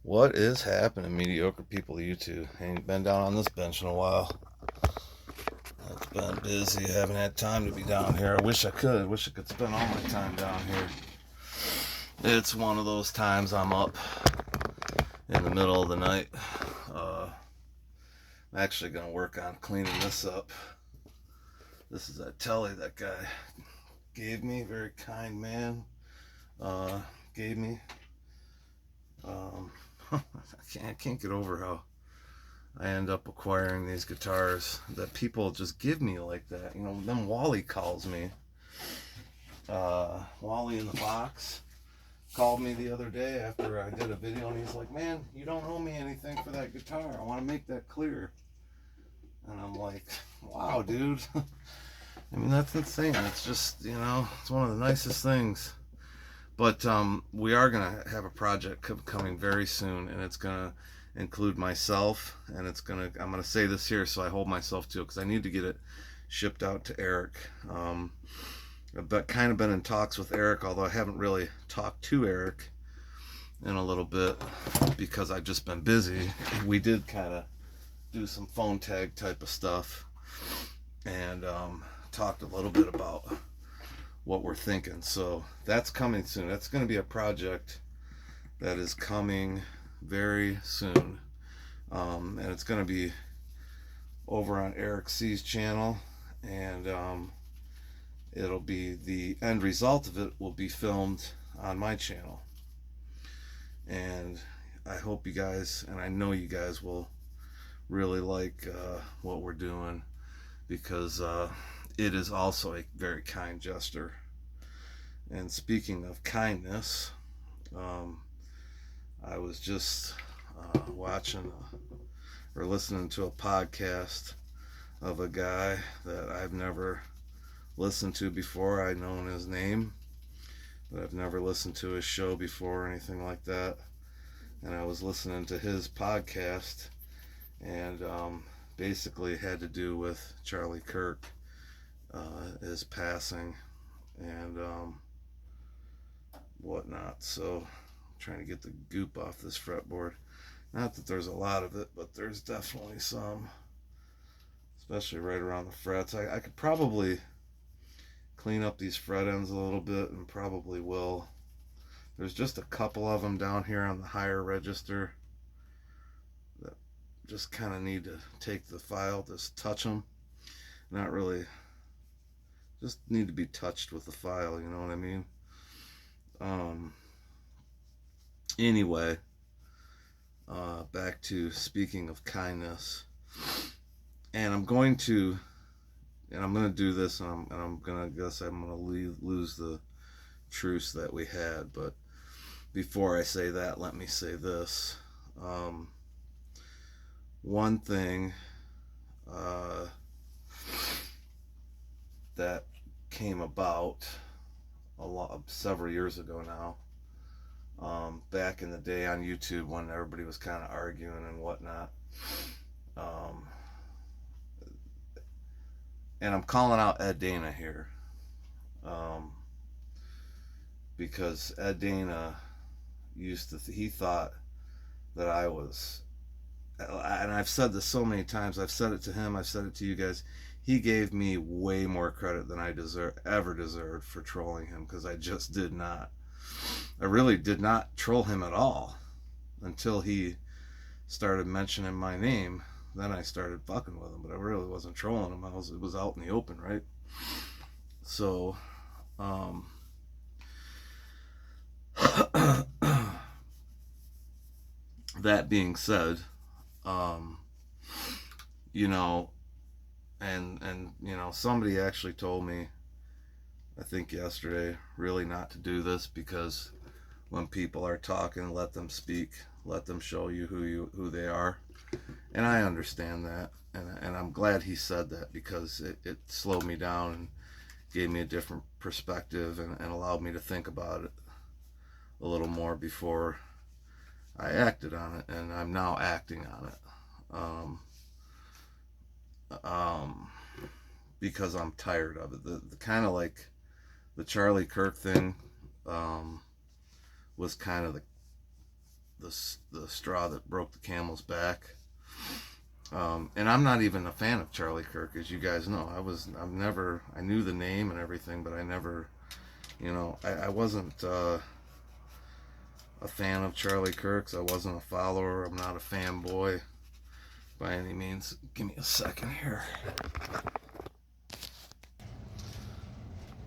What is happening, mediocre people YouTube? Ain't been down on this bench in a while. I've been busy, haven't had time to be down here. I wish I could. Wish I could spend all my time down here. It's one of those times I'm up in the middle of the night. I'm actually gonna work on cleaning this up. This is that telly that guy gave me. Very kind man. Gave me. I can't get over how I end up acquiring these guitars that people just give me like that. You know, then Wally calls me. Wally in the box called me the other day after I did a video, and he's like, "Man, you don't owe me anything for that guitar. I want to make that clear." And I'm like, "Wow, dude." I mean, that's insane. It's just, it's one of the nicest things. But we are going to have a project coming very soon, and it's going to include myself, and I'm going to say this here so I hold myself to it, because I need to get it shipped out to Eric. I've kind of been in talks with Eric, although I haven't really talked to Eric in a little bit because I've just been busy. We did kind of do some phone tag type of stuff, and talked a little bit about what we're thinking. So that's coming soon. That's going to be a project that is coming very soon, and it's going to be over on Eric C's channel, and it'll be, the end result of it will be filmed on my channel. And I hope you guys, and I know you guys will really like what we're doing, because it is also a very kind gesture. And speaking of kindness, I was just watching or listening to a podcast of a guy that I've never listened to before. I know his name, but I've never listened to his show before or anything like that. And I was listening to his podcast, and basically it had to do with Charlie Kirk, his passing, and whatnot. So I'm trying to get the goop off this fretboard. Not that there's a lot of it, but there's definitely some, especially right around the frets. I could probably clean up these fret ends a little bit, and probably will. There's just a couple of them down here on the higher register that just kind of need to take the file, just touch them. Not really, just need to be touched with the file, you know what I mean? Anyway, back to speaking of kindness, and I'm going to do this, and I'm gonna lose the truce that we had. But before I say that, let me say this. One thing that came about several years ago now, back in the day on YouTube when everybody was kind of arguing and whatnot. And I'm calling out Ed Dana here, because Ed Dana he thought that I was, and I've said this so many times, I've said it to him, I've said it to you guys, he gave me way more credit than I ever deserved for trolling him, because I just did not. I really did not troll him at all until he started mentioning my name. Then I started fucking with him, but I really wasn't trolling him. It was out in the open, right? So, that being said, you know, and somebody actually told me, I think yesterday, really not to do this, because when people are talking, let them speak, let them show you who they are. And I understand that, and I'm glad he said that, because it slowed me down and gave me a different perspective, and allowed me to think about it a little more before I acted on it. And I'm now acting on it, because I'm tired of it. The kind of like the Charlie Kirk thing was kind of the straw that broke the camel's back. And I'm not even a fan of Charlie Kirk, as you guys know. I knew the name and everything, but I never, I wasn't a fan of Charlie Kirk's. I wasn't a follower. I'm not a fanboy by any means. Give me a second here.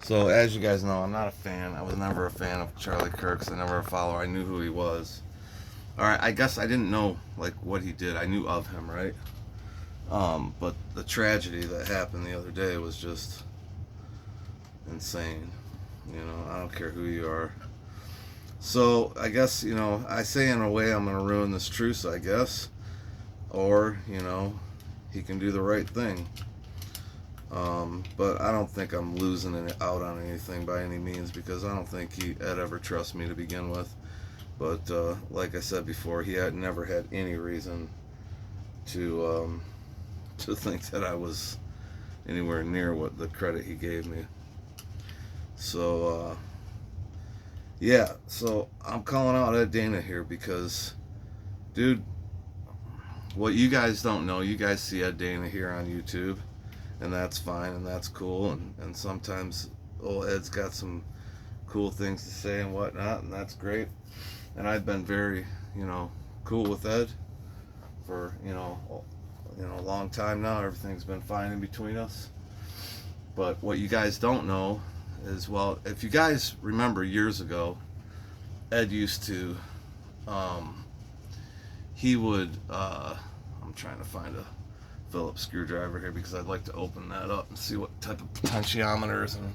So, as you guys know, I'm not a fan. I was never a fan of Charlie Kirk's. I never a follower. I knew who he was. All right, I guess I didn't know like what he did. I knew of him, right? But the tragedy that happened the other day was just insane. I don't care who you are. So I guess, I say in a way I'm going to ruin this truce, I guess. Or, he can do the right thing. But I don't think I'm losing out on anything by any means, because I don't think Ed ever trusts me to begin with. But like I said before, he had never had any reason to think that I was anywhere near what the credit he gave me. So yeah, so I'm calling out Ed Dana here because, dude, what you guys don't know, you guys see Ed Dana here on YouTube, and that's fine and that's cool, and sometimes old Ed's got some cool things to say and whatnot, and that's great. And I've been very, cool with Ed for, a long time now. Everything's been fine in between us. But what you guys don't know is, well, if you guys remember years ago, Ed used to, he would, I'm trying to find a Phillips screwdriver here because I'd like to open that up and see what type of potentiometers and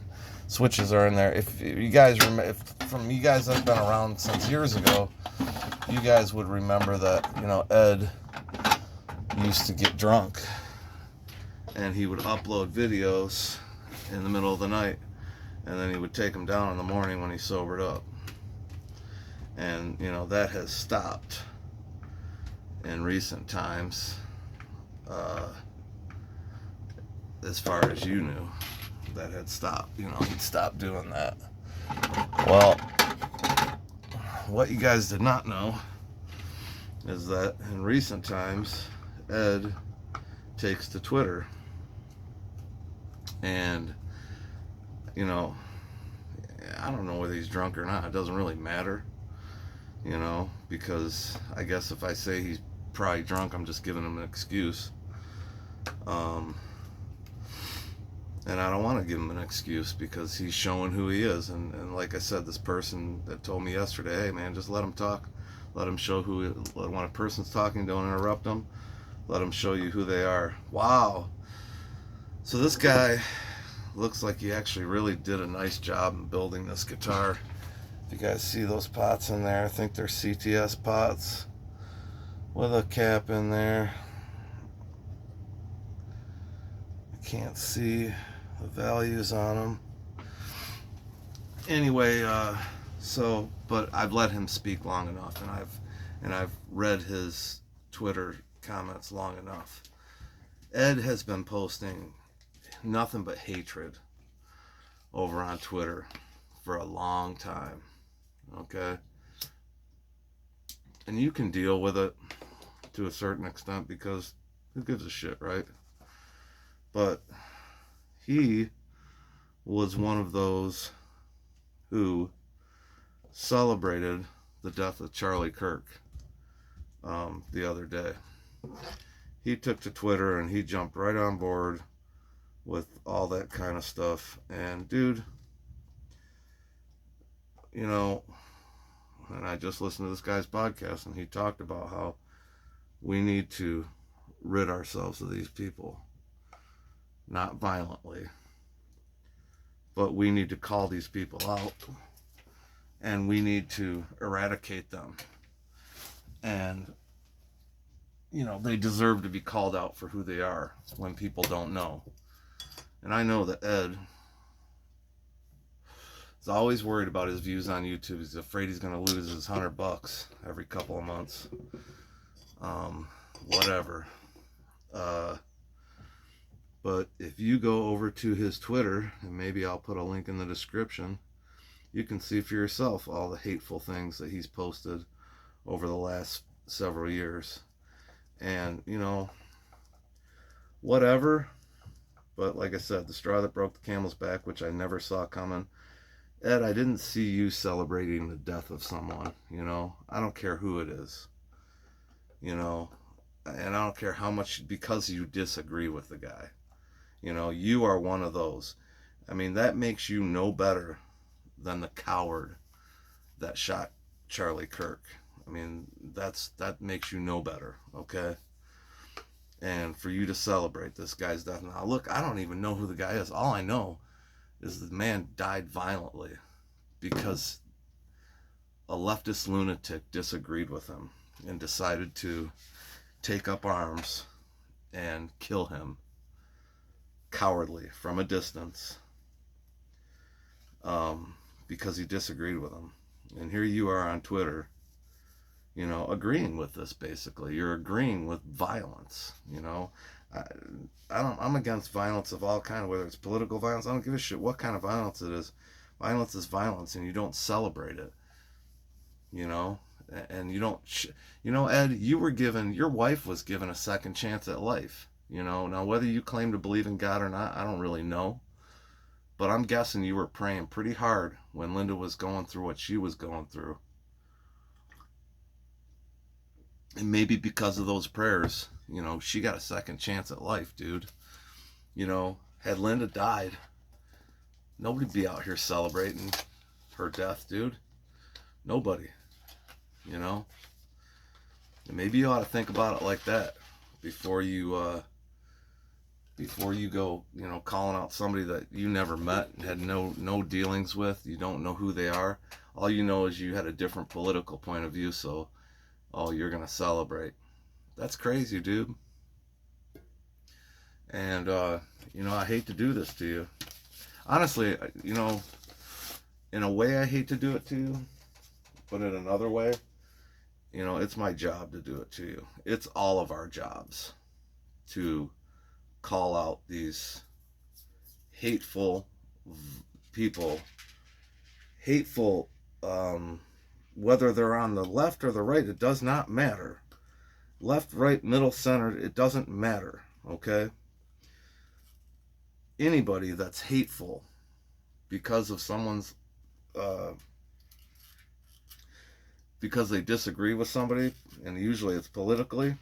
switches are in there. If you guys remember, if from you guys that have been around since years ago, you guys would remember that, Ed used to get drunk and he would upload videos in the middle of the night, and then he would take them down in the morning when he sobered up. And that has stopped in recent times, as far as you knew. That had stopped. He'd stopped doing that. Well, what you guys did not know is that in recent times, Ed takes to Twitter. And, I don't know whether he's drunk or not. It doesn't really matter, because I guess if I say he's probably drunk, I'm just giving him an excuse. And I don't want to give him an excuse because he's showing who he is. And like I said, this person that told me yesterday, hey man, just let him talk. Let him show when a person's talking, don't interrupt them. Let them show you who they are. Wow. So this guy looks like he actually really did a nice job in building this guitar. If you guys see those pots in there, I think they're CTS pots with a cap in there. I can't see the values on them. Anyway, but I've let him speak long enough, and I've read his Twitter comments long enough. Ed has been posting nothing but hatred over on Twitter for a long time. Okay? And you can deal with it to a certain extent because who gives a shit, right? But he was one of those who celebrated the death of Charlie Kirk the other day. He took to Twitter and he jumped right on board with all that kind of stuff. And dude, and I just listened to this guy's podcast, and he talked about how we need to rid ourselves of these people. Not violently, but we need to call these people out, and we need to eradicate them. And they deserve to be called out for who they are when people don't know. And I know that Ed is always worried about his views on YouTube. He's afraid he's going to lose his $100 every couple of months. Whatever. But if you go over to his Twitter, and maybe I'll put a link in the description, you can see for yourself all the hateful things that he's posted over the last several years. And, you know, whatever. But like I said, the straw that broke the camel's back, which I never saw coming. Ed, I didn't see you celebrating the death of someone, you know. I don't care who it is, you know. And I don't care how much, because you disagree with the guy. You know, you are one of those. I mean, that makes you no better than the coward that shot Charlie Kirk. I mean, that makes you no better, okay? And for you to celebrate this guy's death. Now, look, I don't even know who the guy is. All I know is the man died violently because a leftist lunatic disagreed with him and decided to take up arms and kill him cowardly from a distance, because he disagreed with him. And here you are on Twitter, you know, agreeing with this. Basically, you're agreeing with violence. You know, I'm against violence of all kind, whether it's political violence. I don't give a shit what kind of violence it is. Violence is violence, and you don't celebrate it. You know, and you don't. You know, Ed, your wife was given a second chance at life. You know, now whether you claim to believe in God or not, I don't really know. But I'm guessing you were praying pretty hard when Linda was going through what she was going through. And maybe because of those prayers, you know, she got a second chance at life, dude. You know, had Linda died, nobody'd be out here celebrating her death, dude. Nobody. You know? And maybe you ought to think about it like that before you go, you know, calling out somebody that you never met and had no dealings with. You don't know who they are. All you know is you had a different political point of view, so, oh, you're going to celebrate. That's crazy, dude. And, you know, I hate to do this to you. Honestly, you know, in a way I hate to do it to you, but in another way, you know, it's my job to do it to you. It's all of our jobs to call out these hateful people, hateful, whether they're on the left or the right, it does not matter. Left, right, middle, center, it doesn't matter, okay? Anybody that's hateful because of someone's, because they disagree with somebody, and usually it's politically,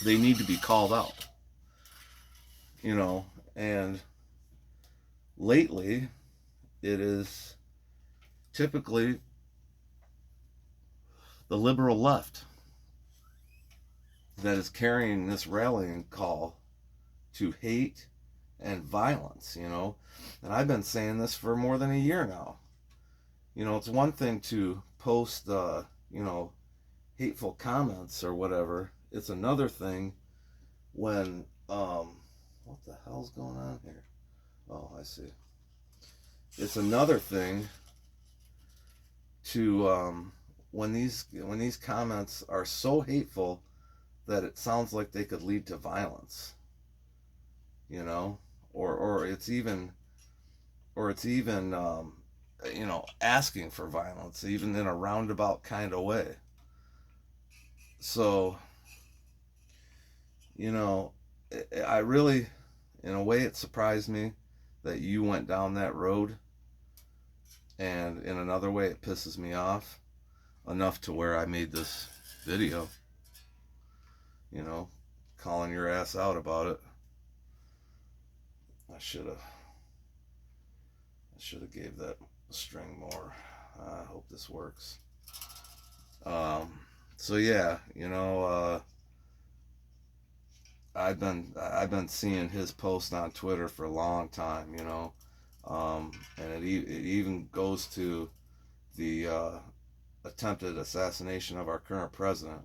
they need to be called out. You know, and lately it is typically the liberal left that is carrying this rallying call to hate and violence, you know. And I've been saying this for more than a year now. You know, it's one thing to post, you know, hateful comments or whatever. It's another thing when, what the hell's going on here? Oh, I see. It's another thing to, when these comments are so hateful that it sounds like they could lead to violence, you know, or it's even, you know, asking for violence, even in a roundabout kind of way. So, you know, I really, in a way, it surprised me that you went down that road, and in another way, it pisses me off enough to where I made this video, you know, calling your ass out about it. I should have gave that string more. I hope this works. So yeah, you know, I've been seeing his post on Twitter for a long time, you know, and it even goes to the attempted assassination of our current president.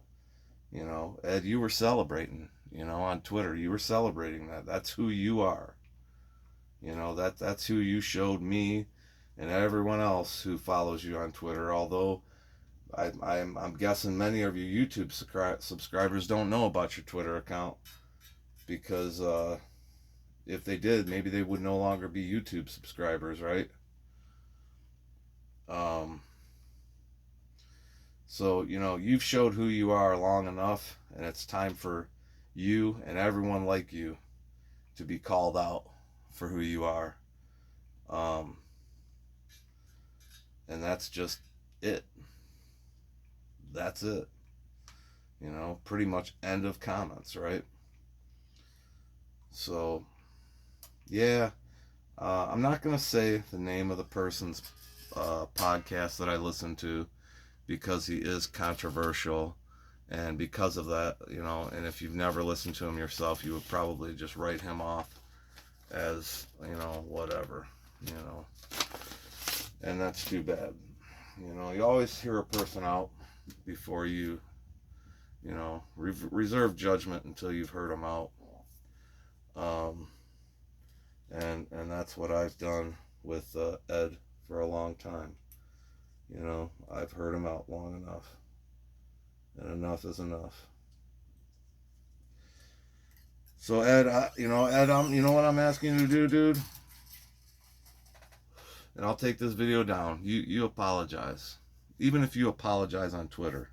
You know, Ed, you were celebrating, you know, on Twitter. You were celebrating that. That's who you are. You know, that's who you showed me and everyone else who follows you on Twitter. Although I'm guessing many of your YouTube subscribers don't know about your Twitter account, because if they did, maybe they would no longer be YouTube subscribers, right? So, you know, you've showed who you are long enough, and it's time for you and everyone like you to be called out for who you are. Um, and that's just it. That's it. You know, pretty much end of comments, right? So, yeah, I'm not going to say the name of the person's podcast that I listen to because he is controversial. And because of that, you know, and if you've never listened to him yourself, you would probably just write him off as, you know, whatever, you know. And that's too bad. You know, you always hear a person out before you, you know, reserve judgment until you've heard them out. And that's what I've done with Ed for a long time. You know, I've heard him out long enough. And enough is enough. So Ed, you know what I'm asking you to do, dude? And I'll take this video down. You apologize. Even if you apologize on Twitter.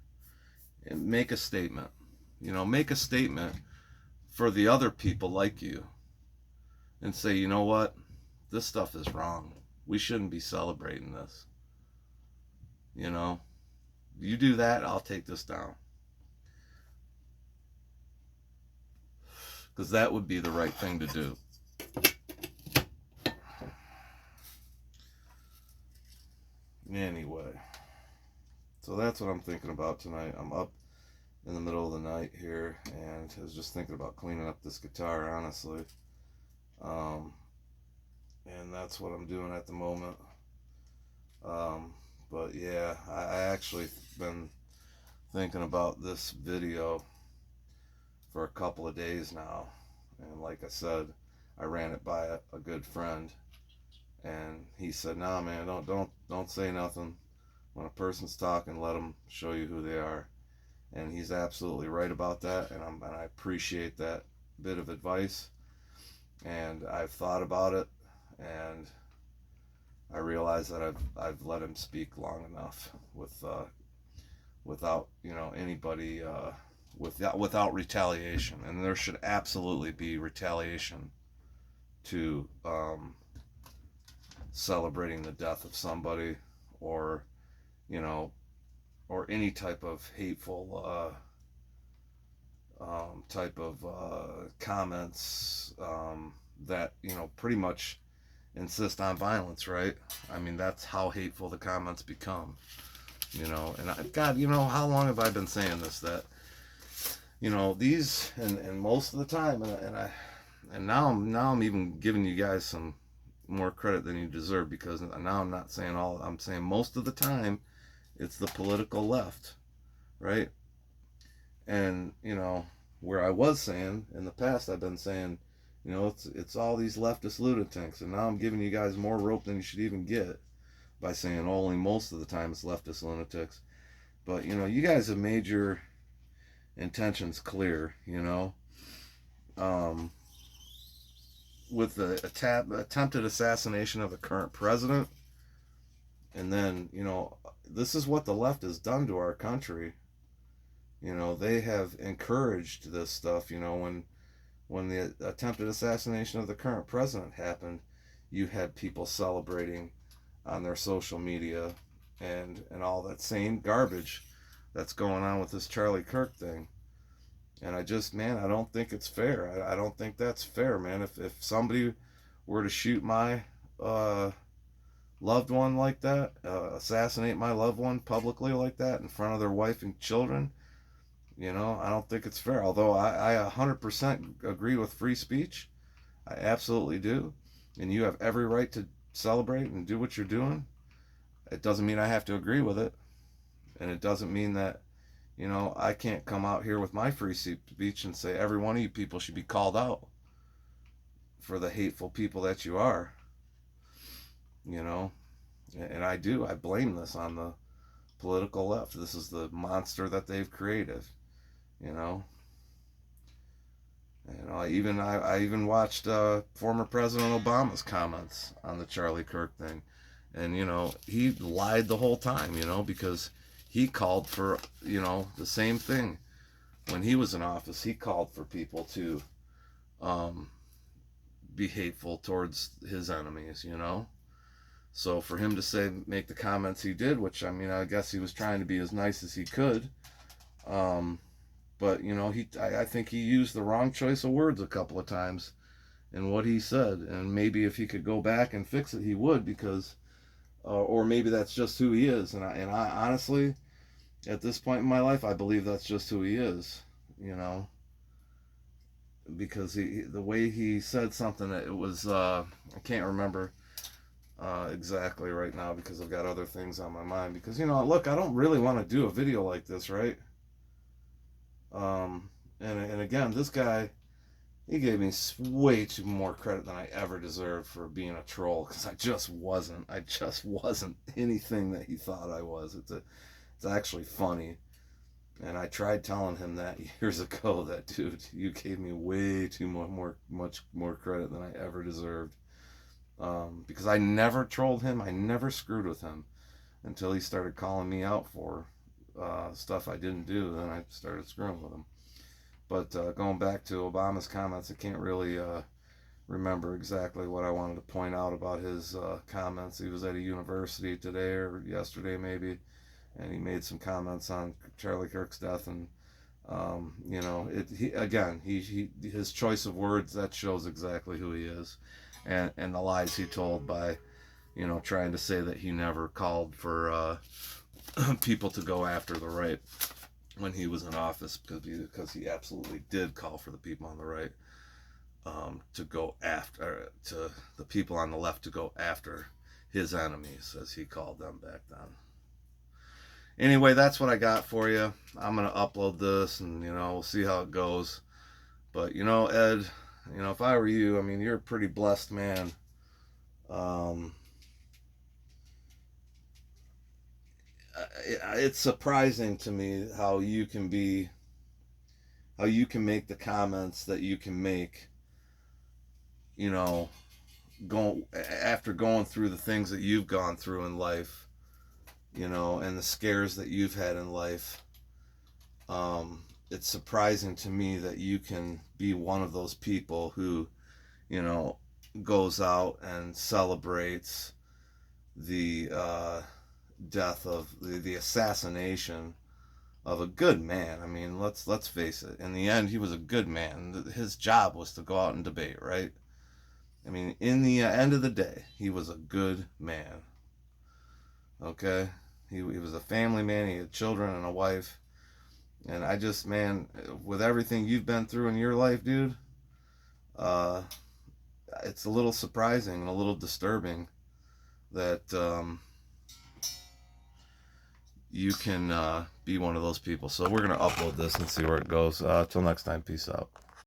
And make a statement. You know, make a statement for the other people like you. And say, you know what? This stuff is wrong. We shouldn't be celebrating this. You know? You do that, I'll take this down. Because that would be the right thing to do. Anyway. So that's what I'm thinking about tonight. I'm up in the middle of the night here, and I was just thinking about cleaning up this guitar, honestly. And that's what I'm doing at the moment. But yeah, I actually been thinking about this video for a couple of days now, and like I said, I ran it by a good friend, and he said, "Nah, man, don't say nothing. When a person's talking, let them show you who they are." And he's absolutely right about that, and I appreciate that bit of advice. And I've thought about it, and I realize that I've let him speak long enough without, you know, anybody without retaliation. And there should absolutely be retaliation to celebrating the death of somebody, or, you know, or any type of hateful type of comments that, you know, pretty much insist on violence, right? I mean, that's how hateful the comments become, you know. And God, you know, how long have I been saying this? That, you know, these, and most of the time, and now I'm even giving you guys some more credit than you deserve, because now I'm not saying all, I'm saying most of the time it's the political left, right? And, you know, where I was saying in the past, I've been saying, you know, it's all these leftist lunatics, and now I'm giving you guys more rope than you should even get by saying only most of the time it's leftist lunatics. But, you know, you guys have made your intentions clear, you know. With the attempted assassination of the current president, and then, you know, this is what the left has done to our country. You know, they have encouraged this stuff. You know, when the attempted assassination of the current president happened, you had people celebrating on their social media and all that same garbage that's going on with this Charlie Kirk thing. And I just, man, I don't think it's fair. I don't think that's fair, man. If somebody were to shoot my loved one like that, assassinate my loved one publicly like that in front of their wife and children, you know, I don't think it's fair. Although I 100% agree with free speech. I absolutely do. And you have every right to celebrate and do what you're doing. It doesn't mean I have to agree with it. And it doesn't mean that, you know, I can't come out here with my free speech and say every one of you people should be called out for the hateful people that you are. You know, and I do. I blame this on the political left. This is the monster that they've created. You know, I even watched former President Obama's comments on the Charlie Kirk thing, and, you know, he lied the whole time. You know, because he called for, you know, the same thing when he was in office. He called for people to be hateful towards his enemies, you know. So for him to say, make the comments he did, which, I mean, I guess he was trying to be as nice as he could. But, you know, I think he used the wrong choice of words a couple of times in what he said. And maybe if he could go back and fix it, he would, because, or maybe that's just who he is. And I honestly, at this point in my life, I believe that's just who he is, you know. Because the way he said something, it was, I can't remember exactly right now because I've got other things on my mind. Because, you know, look, I don't really want to do a video like this, right? And again, this guy, he gave me way too more credit than I ever deserved for being a troll, because I just wasn't. I just wasn't anything that he thought I was. It's actually funny. And I tried telling him that years ago, that, dude, you gave me way too much more credit than I ever deserved. Because I never trolled him. I never screwed with him until he started calling me out for stuff I didn't do. Then I started screwing with him. But going back to Obama's comments, I can't really remember exactly what I wanted to point out about his comments. He was at a university today or yesterday maybe, and he made some comments on Charlie Kirk's death, and you know, his choice of words, that shows exactly who he is, and the lies he told by, you know, trying to say that he never called for people to go after the right when he was in office, because he absolutely did call for the people on the right to go after, to the people on the left to go after his enemies, as he called them back then. Anyway, that's what I got for you. I'm going to upload this, and, you know, we'll see how it goes. But, you know, Ed, you know, if I were you, I mean, you're a pretty blessed man. It's surprising to me how you can make the comments that you can make, you know, after going through the things that you've gone through in life, you know, and the scares that you've had in life. It's surprising to me that you can be one of those people who, you know, goes out and celebrates the death of the assassination of a good man. I mean, let's face it. In the end, he was a good man. His job was to go out and debate, right? I mean, in the end of the day, he was a good man. Okay? He was a family man. He had children and a wife. And I just, man, with everything you've been through in your life, dude, it's a little surprising and a little disturbing that you can be one of those people. So we're going to upload this and see where it goes. Till next time, peace out.